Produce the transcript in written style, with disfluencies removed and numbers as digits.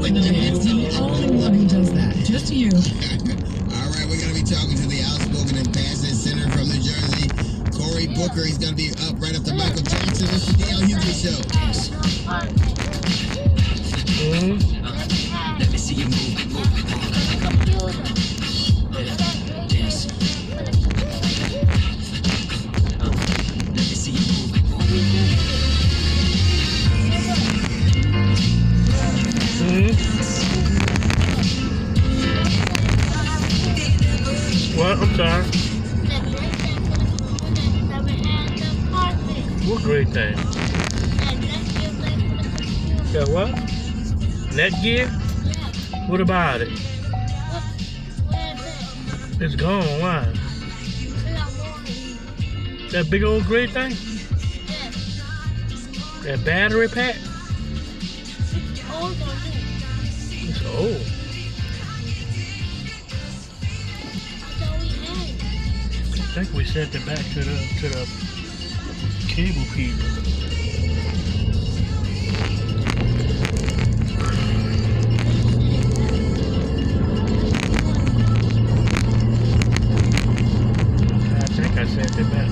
It's the only one who does that. Just you. All right, we're going to be talking to the outspoken and passionate senator from New Jersey, Cory Booker. He's going to be up right after Michael Jackson. It's the D.L. Hughley Show. Let me see you move. What? I'm sorry. What great thing? Got what? Netgear? What about it? It's gone. Why? That big old gray thing? That battery pack? It's old. I think we sent it back to the cable people. I think I sent it back.